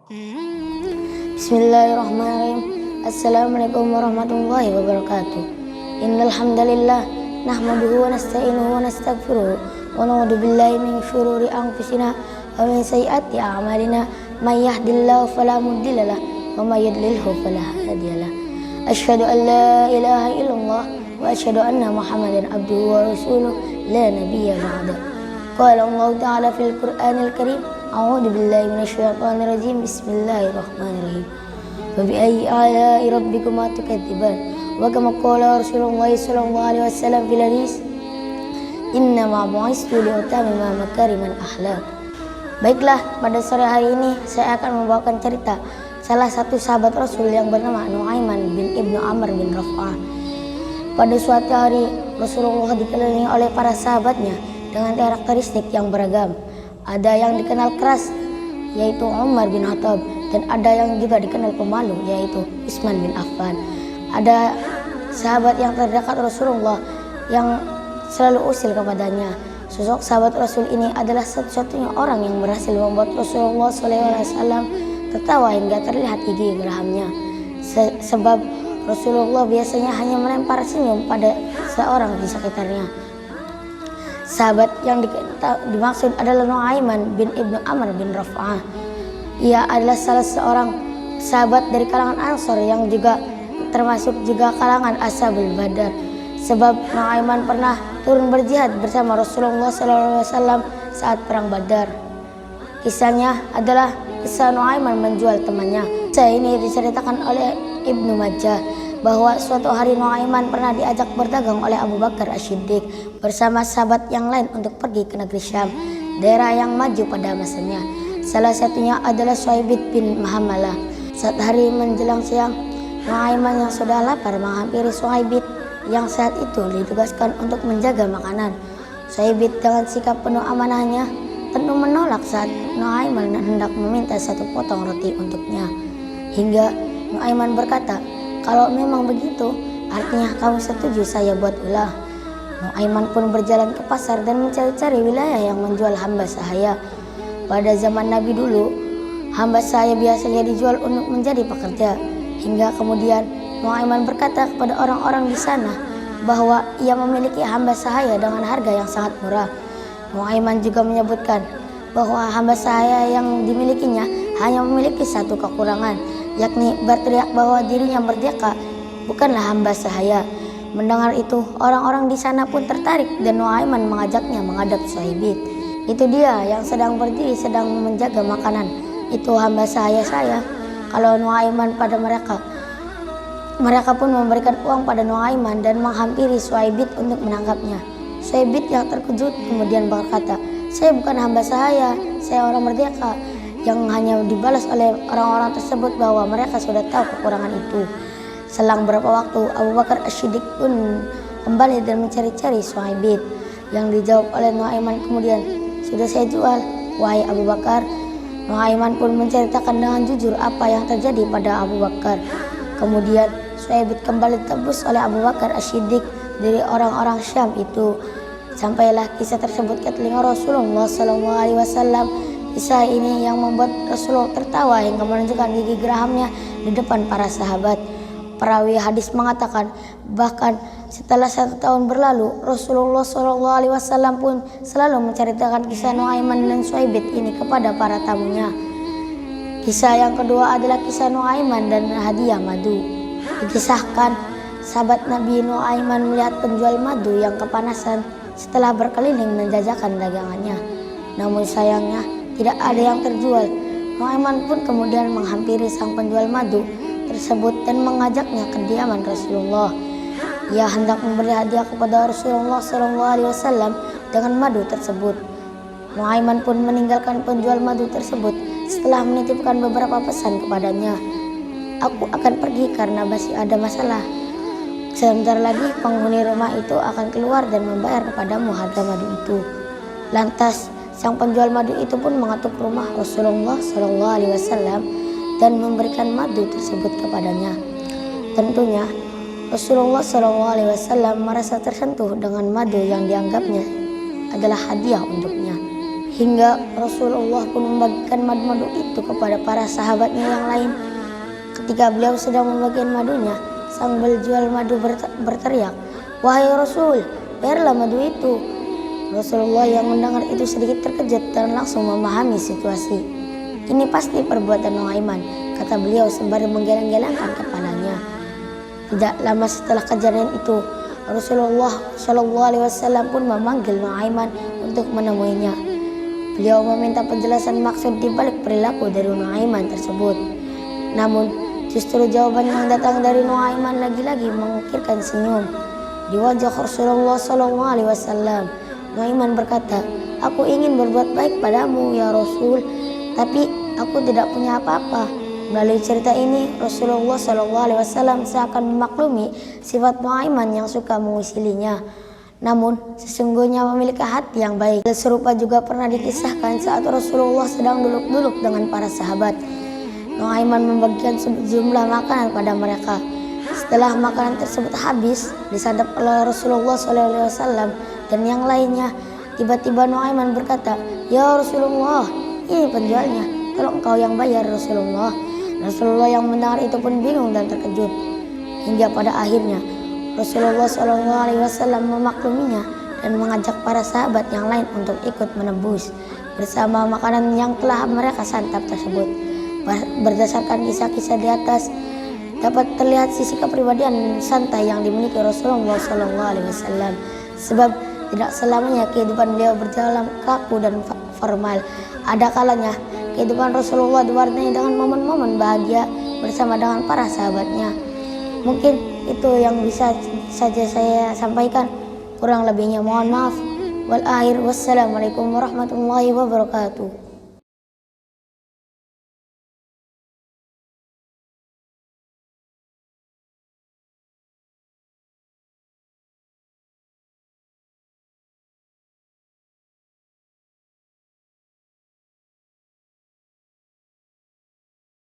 Bismillahirrahmanirrahim. Assalamualaikum warahmatullahi wabarakatuh. Innal hamdalillah nahmaduhu wa nasta'inuhu wa nastaghfiruh wa na'udzu billahi min syururi anfusina wa min sayyiati a'malina may yahdihillahu fala mudilla lahu wa may yudlilhu fala hadiyalah. Asyhadu an la ilaha illallah wa asyhadu anna Muhammadan abduhu wa rasuluh la nabiyya ba'da. Qala Allah ta'ala fil Qur'anil Karim, a'udzu billahi minasyaitonir rajim. Bismillahirrahmanirrahim. Wa bi ayyi ala'i rabbikuma tukadziban. Wa kama qala Rasulullah sallallahu alaihi wasallam fil hadis, inna ma bu'istu li utammima makarimal akhlaq. Baiklah, pada sore hari ini saya akan membawakan cerita salah satu sahabat Rasul yang bernama Nu'aiman bin Ibnu Amr bin Raf'ah. Pada suatu hari Rasulullah dikelilingi oleh para sahabatnya dengan karakteristik yang beragam. Ada yang dikenal keras, yaitu Umar bin Khattab, dan ada yang juga dikenal pemalu, yaitu Utsman bin Affan. Ada sahabat yang terdekat Rasulullah yang selalu usil kepadanya. Sosok sahabat Rasul ini adalah satu-satunya orang yang berhasil membuat Rasulullah SAW tertawa hingga terlihat gigi gerahamnya. Sebab Rasulullah biasanya hanya melempar senyum pada seorang di sekitarnya. Sahabat yang dimaksud adalah Nu'aiman bin Ibnu Amr bin Raf'ah. Ia adalah salah seorang sahabat dari kalangan Ansor yang juga termasuk juga kalangan Ashabul Badar. Sebab Nu'aiman pernah turun berjihad bersama Rasulullah SAW saat perang Badar. Kisahnya adalah kisah Nu'aiman menjual temannya. Kisah ini diceritakan oleh Ibnu Majah bahwa suatu hari Nu'aiman pernah diajak berdagang oleh Abu Bakar As-Siddiq bersama sahabat yang lain untuk pergi ke negeri Syam, daerah yang maju pada masanya. Salah satunya adalah Suhaibit bin Muhammalah. Saat hari menjelang siang, Nu'aiman yang sudah lapar menghampiri Suhaibit yang saat itu ditugaskan untuk menjaga makanan. Suhaibit dengan sikap penuh amanahnya tentu menolak saat Nu'aiman hendak meminta satu potong roti untuknya. Hingga Nu'aiman berkata, "Kalau memang begitu, artinya kamu setuju saya buat ulah." Nu'aiman pun berjalan ke pasar dan mencari-cari wilayah yang menjual hamba sahaya. Pada zaman Nabi dulu, hamba sahaya biasanya dijual untuk menjadi pekerja. Hingga kemudian Nu'aiman berkata kepada orang-orang di sana bahwa ia memiliki hamba sahaya dengan harga yang sangat murah. Nu'aiman juga menyebutkan bahwa hamba sahaya yang dimilikinya hanya memiliki satu kekurangan, yakni berteriak bahwa dirinya merdeka, bukanlah hamba sahaya. Mendengar itu, orang-orang di sana pun tertarik dan Nu'aiman mengajaknya menghadap Suhaibit. "Itu dia yang sedang berdiri sedang menjaga makanan. Itu hamba sahaya saya." Kalau Nu'aiman pada mereka pun memberikan uang pada Nu'aiman dan menghampiri Suhaibit untuk menangkapnya. Suhaibit yang terkejut kemudian berkata, "Saya bukan hamba sahaya, saya orang merdeka." Yang hanya dibalas oleh orang-orang tersebut bahwa mereka sudah tahu kekurangan itu. Selang beberapa waktu, Abu Bakar As-Siddiq pun kembali dan mencari-cari Suhaibit. Yang dijawab oleh Nu'aiman kemudian, "Sudah saya jual, wahai Abu Bakar." Nu'aiman pun menceritakan dengan jujur apa yang terjadi pada Abu Bakar. Kemudian Suhaibit kembali ditebus oleh Abu Bakar As-Siddiq dari orang-orang Syam itu. Sampailah kisah tersebut ke telinga Rasulullah SAW. Kisah ini yang membuat Rasulullah tertawa hingga menunjukkan gigi gerahamnya di depan para sahabat. Perawi hadis mengatakan bahkan setelah 1 tahun berlalu, Rasulullah SAW pun selalu menceritakan kisah Nu'aiman dan Suhaibit ini kepada para tamunya. Kisah yang kedua adalah kisah Nu'aiman dan hadiah madu. Dikisahkan sahabat Nabi Nu'aiman melihat penjual madu yang kepanasan setelah berkeliling menjajakan dagangannya. Namun sayangnya tidak ada yang terjual. Nu'aiman pun kemudian menghampiri sang penjual madu tersebut dan mengajaknya ke kediaman Rasulullah. Ia hendak memberi hadiah kepada Rasulullah SAW dengan madu tersebut. Nu'aiman pun meninggalkan penjual madu tersebut setelah menitipkan beberapa pesan kepadanya. "Aku akan pergi karena masih ada masalah. Sebentar lagi penghuni rumah itu akan keluar dan membayar kepadamu harga madu itu." Lantas sang penjual madu itu pun mengetuk rumah Rasulullah SAW dan memberikan madu tersebut kepadanya. Tentunya Rasulullah SAW merasa tersentuh dengan madu yang dianggapnya adalah hadiah untuknya. hingga Rasulullah pun membagikan madu-madu itu kepada para sahabatnya yang lain. Ketika beliau sedang membagikan madunya, sang penjual madu berteriak, "Wahai Rasul, bayarlah madu itu." Rasulullah yang mendengar itu sedikit terkejut dan langsung memahami situasi. "Ini pasti perbuatan Nuaiman," kata beliau sembari menggeleng-gelengkan kepalanya. Tidak lama setelah kejadian itu, Rasulullah SAW pun memanggil Nuaiman untuk menemuinya. Beliau meminta penjelasan maksud dibalik perilaku dari Nuaiman tersebut. Namun, justru jawaban yang datang dari Nuaiman lagi-lagi mengukirkan senyum di wajah Rasulullah SAW. Nuaiman berkata, "Aku ingin berbuat baik padamu ya Rasul, tapi aku tidak punya apa-apa." Melalui cerita ini, Rasulullah SAW seakan memaklumi sifat Nuaiman yang suka mengusilinya. Namun, sesungguhnya memiliki hati yang baik. Hal serupa juga pernah dikisahkan saat Rasulullah sedang duduk-duduk dengan para sahabat. Nuaiman membagikan sejumlah makanan pada mereka. Setelah makanan tersebut habis, disantap oleh Rasulullah SAW dan yang lainnya, tiba-tiba Nuaiman berkata, "Ya Rasulullah, ini penjualnya, tolong engkau yang bayar Rasulullah." Rasulullah yang mendengar itu pun bingung dan terkejut. Hingga pada akhirnya Rasulullah SAW memakluminya dan mengajak para sahabat yang lain untuk ikut menebus bersama makanan yang telah mereka santap tersebut. Berdasarkan kisah-kisah di atas, dapat terlihat sisi kepribadian santai yang dimiliki Rasulullah SAW. Sebab tidak selamanya kehidupan beliau berjalan kaku dan formal. Ada kalanya kehidupan Rasulullah diwarnai dengan momen-momen bahagia bersama dengan para sahabatnya. Mungkin itu yang bisa saja saya sampaikan. Kurang lebihnya mohon maaf. Wal akhir, wassalamualaikum warahmatullahi wabarakatuh.